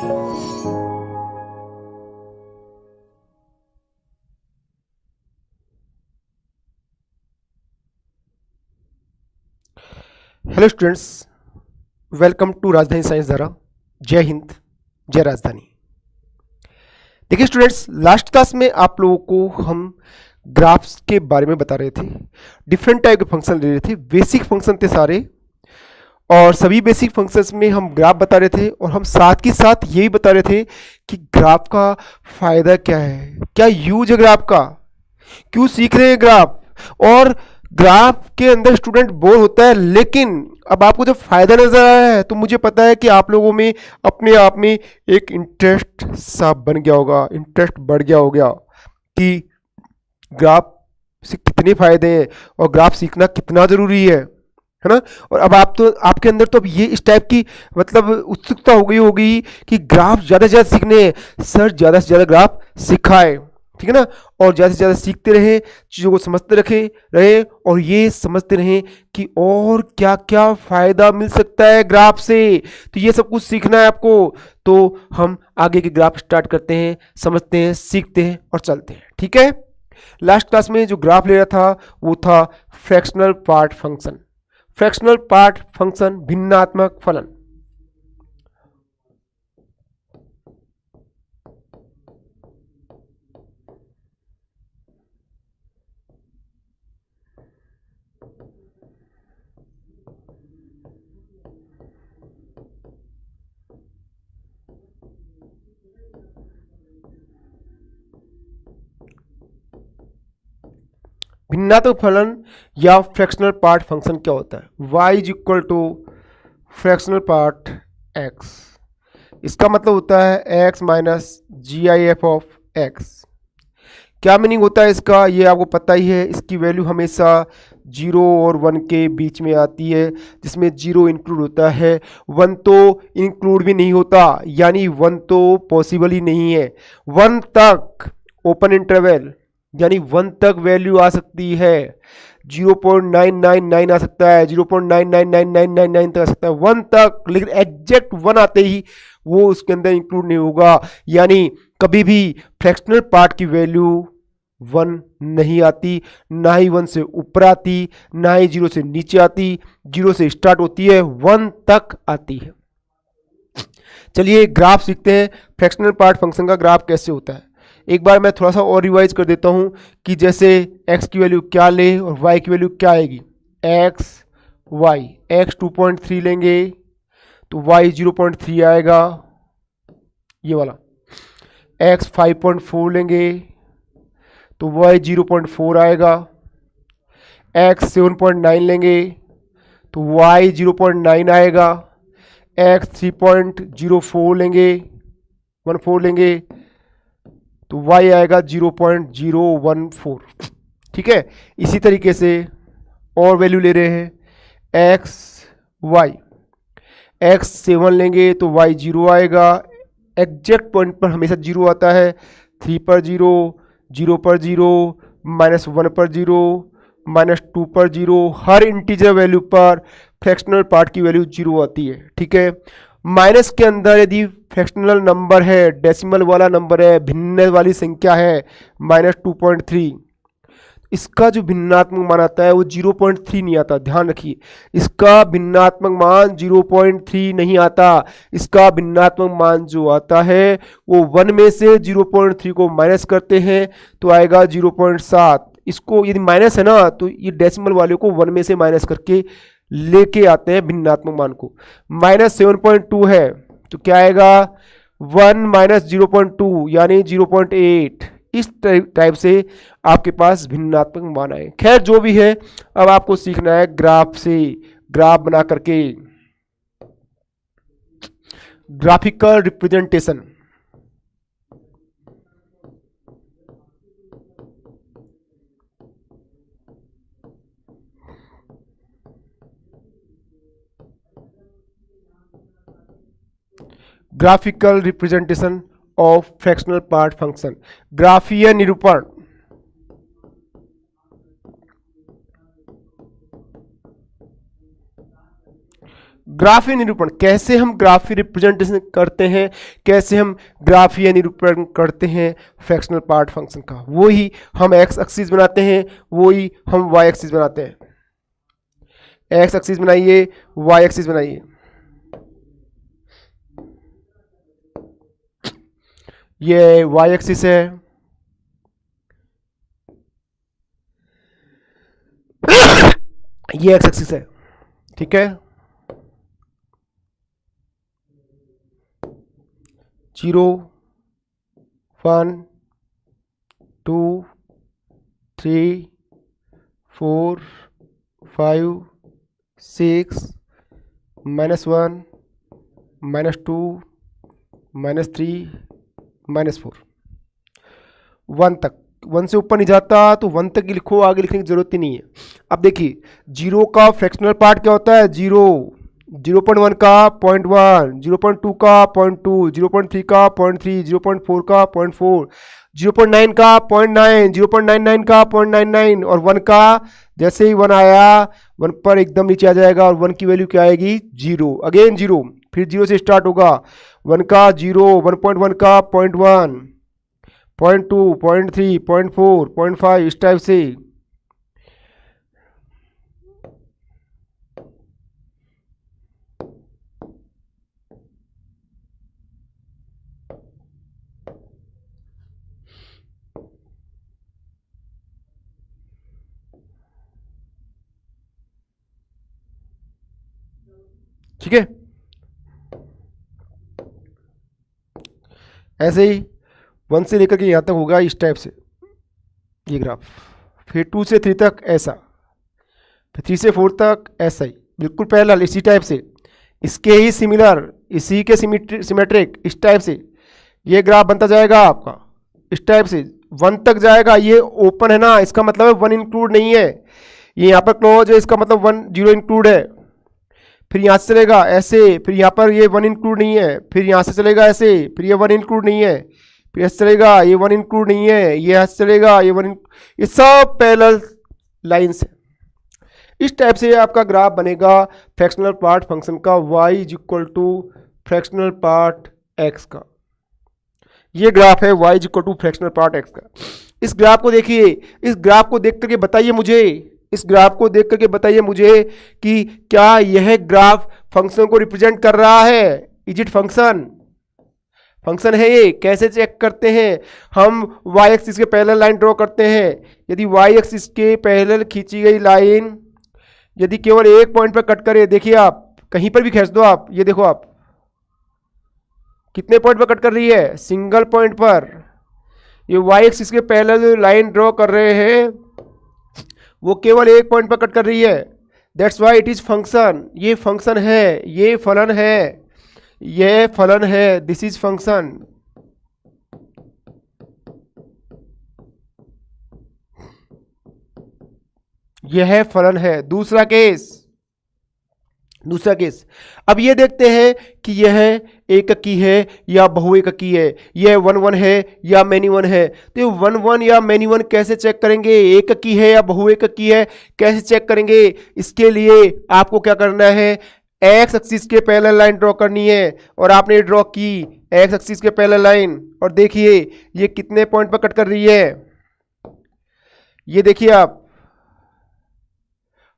Hello students, welcome to राजधानी science धारा। जय हिंद, जय राजधानी। देखिए स्टूडेंट्स, लास्ट क्लास में आप लोगों को हम ग्राफ्स के बारे में बता रहे थे। डिफरेंट टाइप के फंक्शन ले रहे थे, बेसिक फंक्शन थे सारे, और सभी बेसिक फंक्शंस में हम ग्राफ बता रहे थे। और हम साथ ही साथ ये भी बता रहे थे कि ग्राफ का फायदा क्या है, क्या यूज है ग्राफ का, क्यों सीख रहे हैं ग्राफ। और ग्राफ के अंदर स्टूडेंट बोर होता है, लेकिन अब आपको जब फायदा नजर आया है तो मुझे पता है कि आप लोगों में अपने आप में एक इंटरेस्ट सा बन गया होगा, इंटरेस्ट बढ़ गया होगा कि ग्राफ से कितने फायदे हैं और ग्राफ सीखना कितना जरूरी है ना। और अब आप तो आपके अंदर तो अब ये इस टाइप की मतलब उत्सुकता हो गई होगी कि ग्राफ ज़्यादा से ज़्यादा सीखने हैं, सर ज़्यादा से ज़्यादा ग्राफ सिखाए, ठीक है ना। और ज़्यादा से ज़्यादा सीखते रहें, चीज़ों को समझते रहे और ये समझते रहें कि और क्या क्या फ़ायदा मिल सकता है ग्राफ से। तो ये सब कुछ सीखना है आपको। तो हम आगे के ग्राफ स्टार्ट करते हैं, समझते हैं, सीखते हैं और चलते हैं, ठीक है। लास्ट क्लास में जो ग्राफ ले रहा था वो था fractional part function. Fractional part function, भिन्नात्मक फलन। भिन्नात्मक फलन या फ्रैक्शनल पार्ट फंक्शन क्या होता है। y is equal to fractional part x। इसका मतलब होता है x minus G I F of x। क्या मीनिंग होता है इसका, ये आपको पता ही है। इसकी वैल्यू हमेशा 0 और 1 के बीच में आती है, जिसमें 0 इंक्लूड होता है, 1 तो इंक्लूड भी नहीं होता, यानी 1 तो पॉसिबल ही नहीं है। 1 तक ओपन इंटरवल, यानी 1 तक वैल्यू आ सकती है, 0.999 आ सकता है, 0.999999 तक आ सकता है, 1 तक। लेकिन एग्जैक्ट 1 आते ही वो उसके अंदर इंक्लूड नहीं होगा, यानी कभी भी फ्रैक्शनल पार्ट की वैल्यू 1 नहीं आती, ना ही 1 से ऊपर आती, ना ही 0 से नीचे आती। 0 से स्टार्ट होती है, 1 तक आती है। चलिए ग्राफ सीखते हैं। फ्रैक्शनल पार्ट फंक्शन का ग्राफ कैसे होता है एक बार मैं थोड़ा सा और रिवाइज कर देता हूं कि जैसे x की वैल्यू क्या ले और y की वैल्यू क्या आएगी। x y, x 2.3 लेंगे तो y 0.3 आएगा, ये वाला। x 5.4 लेंगे तो y 0.4 आएगा। x 7.9 लेंगे तो y 0.9 आएगा। x 3.04 लेंगे 14 लेंगे तो y आएगा 0.014, ठीक है। इसी तरीके से और वैल्यू ले रहे हैं x y, x 7 लेंगे तो y 0 आएगा। एग्जैक्ट पॉइंट पर हमेशा 0 आता है, 3 पर 0, 0 पर 0, -1 पर 0, -2 पर 0, हर इंटीजर वैल्यू पर फ्रैक्शनल पार्ट की वैल्यू 0 आती है, ठीक है। माइनस के अंदर यदि फ्रैक्शनल नंबर है, डेसिमल वाला नंबर है, भिन्न वाली संख्या है, -2.3, इसका जो भिन्नात्मक मान आता है वो 0.3 नहीं आता। ध्यान रखिए, इसका भिन्नात्मक मान 0.3 नहीं आता। इसका भिन्नात्मक मान जो आता है वो 1 में से 0.3 को माइनस करते हैं तो आएगा 0.7। इसको यदि माइनस है ना तो ये डेसिमल वाले को 1 में से माइनस करके लेके आते हैं भिन्नात्मक मान को। -7.2 है तो क्या आएगा, 1 - 0.2 यानी 0.8। इस टाइप से आपके पास भिन्नात्मक मान आए। खैर जो भी है, अब आपको सीखना है ग्राफ से, ग्राफ बना करके graphical representation. Graphical representation of fractional part function, ग्राफीय निरूपण। ग्राफीय निरूपण, कैसे हम ग्राफीय रिप्रेजेंटेशन करते हैं, कैसे हम ग्राफीय निरूपण करते हैं फ्रैक्शनल पार्ट फंक्शन का, वो ही हम एक्स एक्सिस बनाते हैं, वो ही हम वाई एक्सिस बनाते हैं। एक्स एक्सिस बनाइए, वाई एक्सिस बनाइए। ये वाई एक्सिस है, ये एक्स एक्सिस है, ठीक है। 0 1 2 3 4 5 6 -1 -2 -3 -4, 1 तक। 1 से ऊपर नहीं जाता तो 1 तक ही लिखो, आगे लिखने की जरूरत ही नहीं है। अब देखिए 0 का फ्रैक्शनल पार्ट क्या होता है, 0, 0.1 का 0.1, 0.2 का 0.2, 0.3 का 0.3, 0.4 का 0.4, 0.9 का 0.9, 0.99 का 0.99 और 1 का जैसे ही 1 आया 1 पर एकदम नीचे आ जाएगा और 1 की वैल्यू क्या आएगी, 0, अगेन 0, फिर 0 से स्टार्ट होगा, 1 का 0, 1.1 का 0.1, 0.2, 0.3, 0.4, 0.5, इस टाइप से। ठीक है, ऐसे ही 1 से लेकर के यहाँ तक होगा इस टाइप से ये ग्राफ, फिर 2 से 3 तक ऐसा, फिर 3 से 4 तक ऐसा ही, बिल्कुल पैरेलल इसी टाइप से, इसके ही सिमिलर, इसी के सिमेट्रिक इस टाइप से ये ग्राफ बनता जाएगा आपका इस टाइप से। 1 तक जाएगा, ये ओपन है ना, इसका मतलब है 1 इंक्लूड नहीं है, ये यहाँ पर क्लोज है, इसका मतलब 1 0 इंक्लूड है। फिर यहाँ से चलेगा ऐसे, फिर यहाँ पर ये 1 इंक्लूड नहीं है, फिर यहाँ से चलेगा ऐसे, फिर ये 1 इंक्लूड नहीं है, फिर ऐसे चलेगा ये 1 इंक्लूड नहीं है, ये ऐसे चलेगा ये 1, ये सब पैरेलल लाइंस है। इस टाइप से आपका ग्राफ बनेगा फ्रैक्शनल पार्ट फंक्शन का y equal to fractional part x का। ये ग्राफ है y equal to fractional part x का। इस ग्राफ को देखिए, इस ग्राफ को देख करके बताइए मुझे, इस ग्राफ को देख करके बताइए मुझे कि क्या यह ग्राफ फंक्शन को रिप्रेजेंट कर रहा है, इज इट फंक्शन, फंक्शन है ये। कैसे चेक करते हैं, हम y एक्सिस के पैरेलल लाइन ड्रॉ करते हैं, यदि y एक्सिस के पैरेलल खींची गई लाइन यदि केवल एक पॉइंट पर कट करे, देखिए आप कहीं पर भी खींच दो आप, ये देखो आप कितने पॉइंट पर कट कर रही है, सिंगल पॉइंट पर। ये y एक्सिस के पैरेलल लाइन ड्रॉ कर रहे हैं, वो केवल एक पॉइंट पर कट कर रही है, that's why it is function. ये फंक्शन है, ये फलन है, ये फलन है, दिस इज फंक्शन। यह फलन है। दूसरा केस, दूसरा केस, अब ये देखते हैं कि यह एककी है या बहुएककी है, यह 1 1 है या मैनी 1 है। तो ये 1 1 या मैनी 1 कैसे चेक करेंगे, एककी है या बहुएककी है कैसे चेक करेंगे। इसके लिए आपको क्या करना है, एक्स एक्सिस के पैरेलल लाइन ड्रॉ करनी है, और आपने ड्रॉ की एक्स एक्सिस के पैरेलल लाइन, और देखिए ये कितने पॉइंट पर कट कर रही है, ये देखिए आप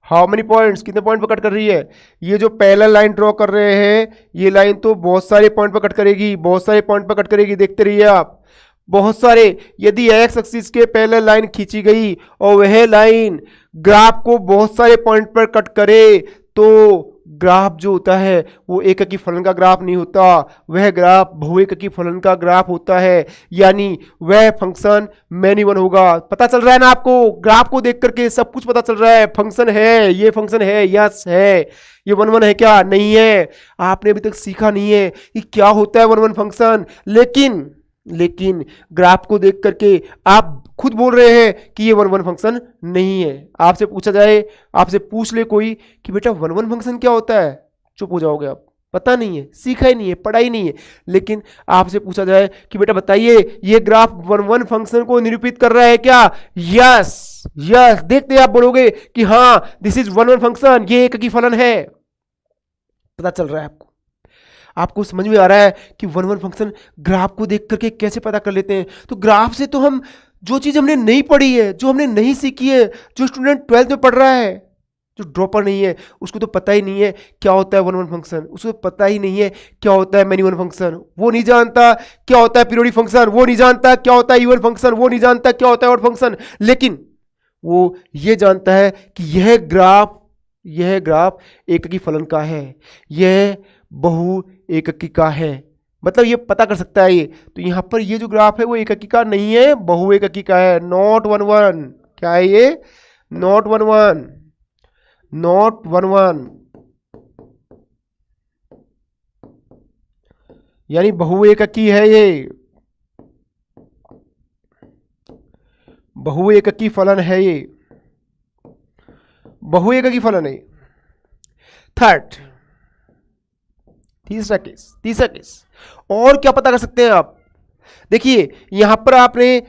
हाउ मेनी पॉइंट्स, कितने पॉइंट पर कट कर रही है। ये जो पैरेलल लाइन ड्रॉ कर रहे हैं, ये लाइन तो बहुत सारे पॉइंट पर कट करेगी, बहुत सारे पॉइंट पर कट करेगी, देखते रहिए आप, बहुत सारे। यदि एक्स एक्सिस के पैरेलल लाइन खींची गई और वह लाइन ग्राफ को बहुत सारे पॉइंट पर कट करे, तो ग्राफ जो होता है वो एककी फलन का ग्राफ नहीं होता, वह ग्राफ बहुएककी फलन का ग्राफ होता है, यानी वह फंक्शन मैनी 1 होगा। पता चल रहा है ना आपको, ग्राफ को देख करके सब कुछ पता चल रहा है, फंक्शन है, ये फंक्शन है, यस है। ये 1 1 है क्या, नहीं है। आपने अभी तक सीखा नहीं है कि क्या होता है 1 1 फंक्शन, लेकिन ग्राफ को देख करके आप खुद बोल रहे हैं कि ये 1 1 फंक्शन नहीं है। आपसे पूछा जाए, आपसे पूछ ले कोई कि बेटा 1 1 फंक्शन क्या होता है, चुप हो जाओगे आप, पता नहीं है, सीखा ही नहीं है, पढ़ा ही नहीं है। लेकिन आपसे पूछा जाए कि बेटा बताइए ये ग्राफ 1 1 फंक्शन को निरूपित कर रहा है क्या, यस देखते आप बोलोगे कि हाँ दिस इज 1 1 फंक्शन, ये एककी फलन है। पता चल रहा है आपको? आपको समझ में आ रहा है कि वन वन फंक्शन ग्राफ को देख करके कैसे पता कर लेते हैं? तो ग्राफ से तो हम जो चीज़ हमने नहीं पढ़ी है, जो हमने नहीं सीखी है, जो स्टूडेंट 12th में पढ़ रहा है, जो ड्रॉपर नहीं है, उसको तो पता ही नहीं है क्या होता है वन वन फंक्शन, उसको पता ही नहीं है क्या होता है मैनी वन फंक्शन, वो नहीं जानता क्या होता है पीरियोडिक फंक्शन, वो नहीं जानता क्या होता है इवन फंक्शन, वो नहीं जानता क्या होता है ऑड फंक्शन, लेकिन वो ये जानता है कि यह ग्राफ एककी फलन का है, यह बहु एककी का है, मतलब ये पता कर सकता है ये। तो यहां पर ये जो ग्राफ है वो एककी का नहीं है, बहु एककी का है, नॉट वन वन। क्या है ये? Not one one, not one one, यानी बहु एककी है ये, बहु एककी फलन है ये, बहु एककी फलन है। तीसरा केस और क्या पता कर सकते हैं आप? देखिए यहां पर आपने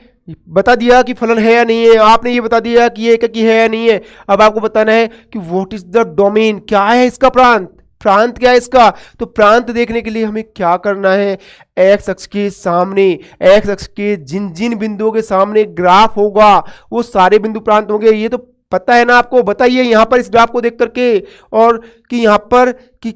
बता दिया कि फलन है या नहीं है, आपने ये बता दिया कि ये एककी है या नहीं है। अब आपको बताना है कि व्हाट इज द डोमेन, क्या है इसका प्रांत, प्रांत क्या है इसका। तो प्रांत देखने के लिए हमें क्या करना है, एक्स अक्ष के सामने, एक्स अक्ष के जिन जिन बिंदुओं के सामने ग्राफ होगा वो सारे बिंदु प्रांत होंगे। ये तो पता है ना आपको? बताइए यहां पर इस ग्राफ को देख करके, और कि यहां पर कि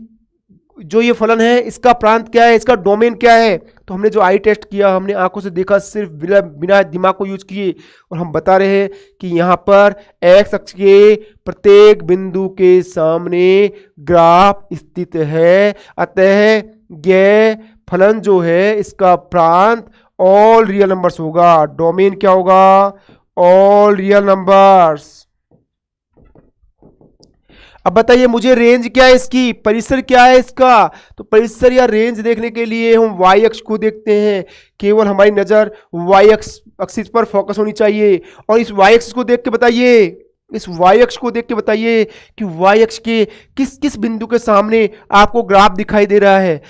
जो ये फलन है इसका प्रांत क्या है, इसका डोमेन क्या है। तो हमने जो आई टेस्ट किया, हमने आंखों से देखा सिर्फ बिना दिमाग को यूज किए, और हम बता रहे हैं कि यहाँ पर एक्स अक्ष के प्रत्येक बिंदु के सामने ग्राफ स्थित है, अतः यह फलन जो है इसका प्रांत ऑल रियल नंबर्स होगा। डोमेन क्या होगा? All real numbers. अब बताइए मुझे रेंज क्या है इसकी, परिसर क्या है इसका। तो परिसर या रेंज देखने के लिए हम वाई अक्ष को देखते हैं, केवल हमारी नजर वाई एक्सिस पर फोकस होनी चाहिए। और इस वाई एक्सिस को देख के बताइए, इस वाई अक्ष को देख के बताइए कि वाई अक्ष के किस किस बिंदु के सामने आपको ग्राफ दिखाई दे रहा है।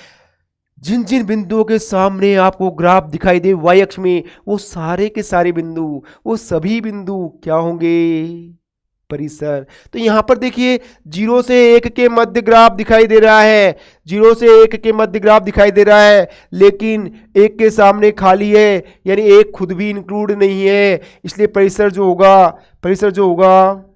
जिन जिन बिंदुओं के सामने आपको ग्राफ दिखाई दे वाई अक्ष में, वो सारे के सारे बिंदु, वो सभी बिंदु क्या होंगे? परिसर। तो यहां पर देखिए 0 से 1 के मध्य ग्राफ दिखाई दे रहा है, 0 से 1 के मध्य ग्राफ दिखाई दे रहा है, लेकिन 1 के सामने खाली है, यानी 1 खुद भी इंक्लूड नहीं है। इसलिए परिसर जो होगा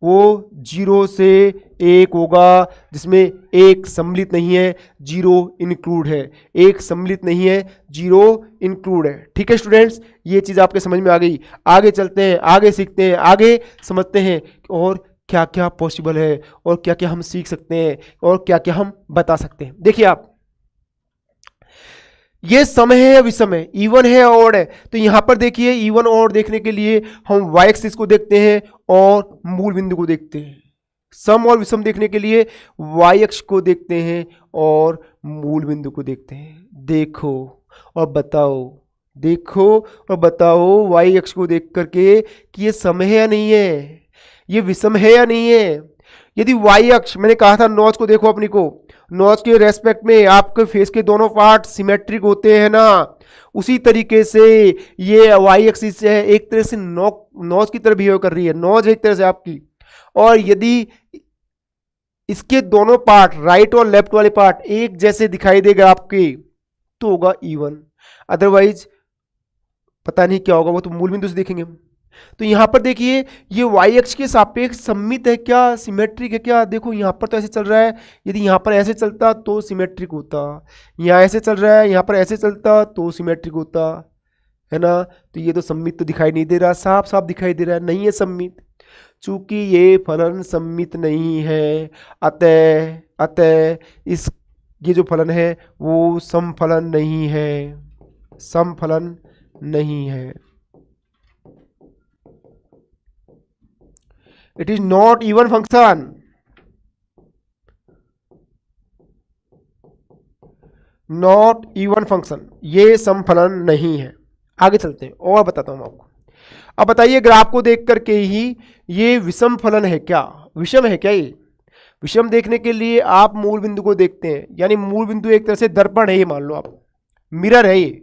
वो 0 से 1 होगा, जिसमें 1 सम्मिलित नहीं है, 0 इंक्लूड है। 1 सम्मिलित नहीं है, 0 इंक्लूड है। ठीक है स्टूडेंट्स, ये चीज़ आपके समझ में आ गई। आगे चलते हैं, आगे सीखते हैं, आगे समझते हैं और क्या क्या पॉसिबल है, और क्या क्या हम सीख सकते हैं, और क्या क्या हम बता सकते हैं। देखिए आप, ये सम है या विषम है, इवन है ऑड है। तो यहां पर देखिए इवन ऑड देखने के लिए हम वाई एक्सिस को देखते हैं और मूल बिंदु को देखते हैं। सम और विषम देखने के लिए वाई अक्ष को देखते हैं और मूल बिंदु को देखते हैं। देखो और बताओ वाई अक्ष को देख करके कि ये सम है या नहीं है, ये विषम है या नहीं है। यदि वाई अक्ष, मैंने कहा था नॉच को देखो अपनी को, नॉच के रेस्पेक्ट में आपके फेस के दोनों पार्ट सिमेट्रिक होते हैं ना, उसी तरीके से ये वाई एक्सिस है एक तरह से नॉच की तरह बिहेव कर रही है, नॉच एक तरह से आपकी। और यदि इसके दोनों पार्ट, राइट और लेफ्ट वाले पार्ट एक जैसे दिखाई देगा आपके, तो होगा इवन, अदरवाइज पता नहीं क्या होगा, वो तो मूल बिंदु से देखेंगे हम। तो यहां पर देखिए ये वाई अक्ष के सापेक्ष सममित है क्या, सिमेट्रिक है क्या। देखो यहां पर तो ऐसे चल रहा है, यदि यहां पर ऐसे चलता तो सिमेट्रिक होता, यहां ऐसे चल रहा है, यहां पर ऐसे चलता तो सिमेट्रिक होता है ना। तो ये तो सममित तो दिखाई नहीं दे रहा, साफ साफ दिखाई दे रहा है नहीं है सममित। चूंकि ये फलन सममित नहीं है, अतः इस ये जो फलन है वो समफलन नहीं है, समफलन नहीं है। It is not even function, not even function, ये समफलन नहीं है। आगे चलते हैं और बताता हूं आपको। अब बताइए ग्राफ को देख करके ही ये विषम फलन है क्या, विषम है क्या। ये विषम देखने के लिए आप मूल बिंदु को देखते हैं, यानी मूल बिंदु एक तरह से दर्पण है, ये मान लो आप, मिरर है ये।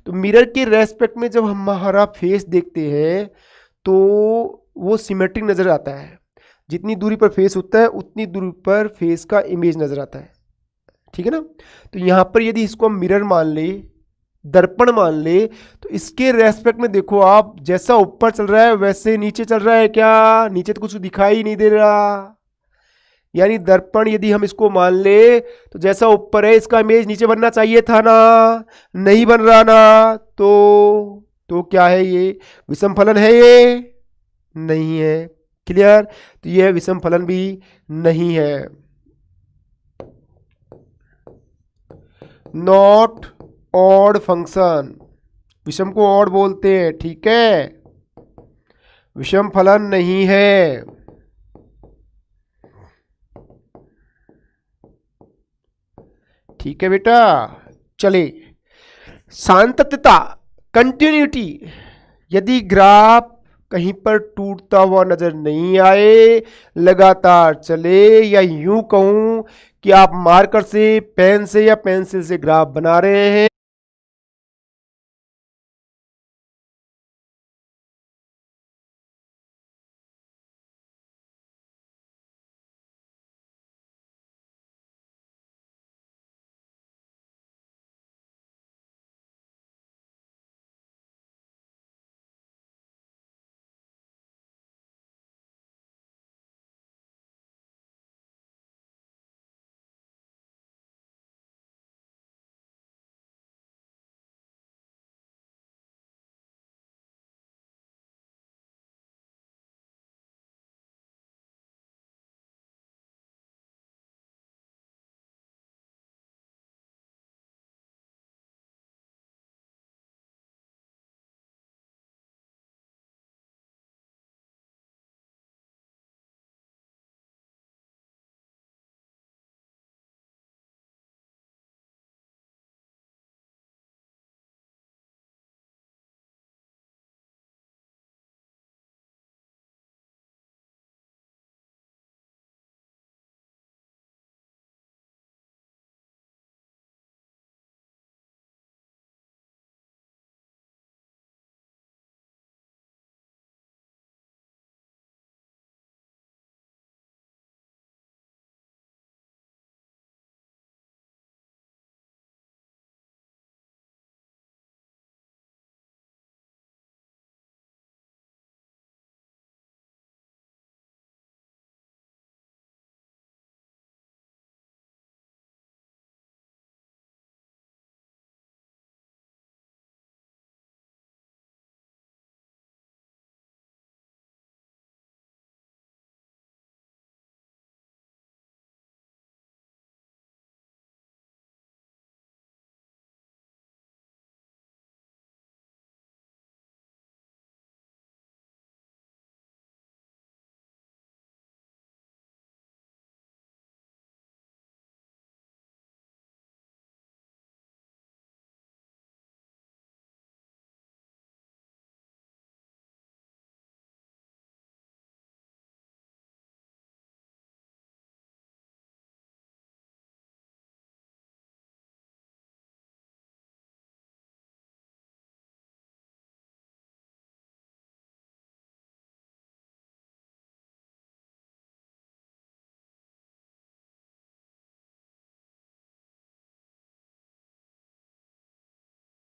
तो मिरर के रेस्पेक्ट में जब हमारा फेस देखते हैं तो वो सिमेट्रिक नजर आता है। जितनी दूरी पर फेस होता है उतनी दूरी पर फेस का इमेज नजर आता है, ठीक है ना। तो यहाँ पर यदि इसको हम मिरर मान ले, दर्पण मान ले, तो इसके रेस्पेक्ट में देखो आप, जैसा ऊपर चल रहा है वैसे नीचे चल रहा है क्या? नीचे तो कुछ दिखाई नहीं दे रहा। यानी दर्पण यदि हम इसको मान ले तो जैसा ऊपर है इसका इमेज नीचे बनना चाहिए था ना, नहीं बन रहा ना। तो क्या है ये? विषम फलन है ये? नहीं है। क्लियर? तो ये विषम फलन भी नहीं है। नॉट ऑड फंक्शन, विषम को ऑड बोलते हैं, ठीक है, विषम फलन नहीं है। ठीक है बेटा, चले। सातत्यता, कंटिन्यूटी, यदि ग्राफ कहीं पर टूटता हुआ नजर नहीं आए, लगातार चले, या यूं कहूं कि आप मार्कर से, पेन से या पेंसिल से ग्राफ बना रहे हैं,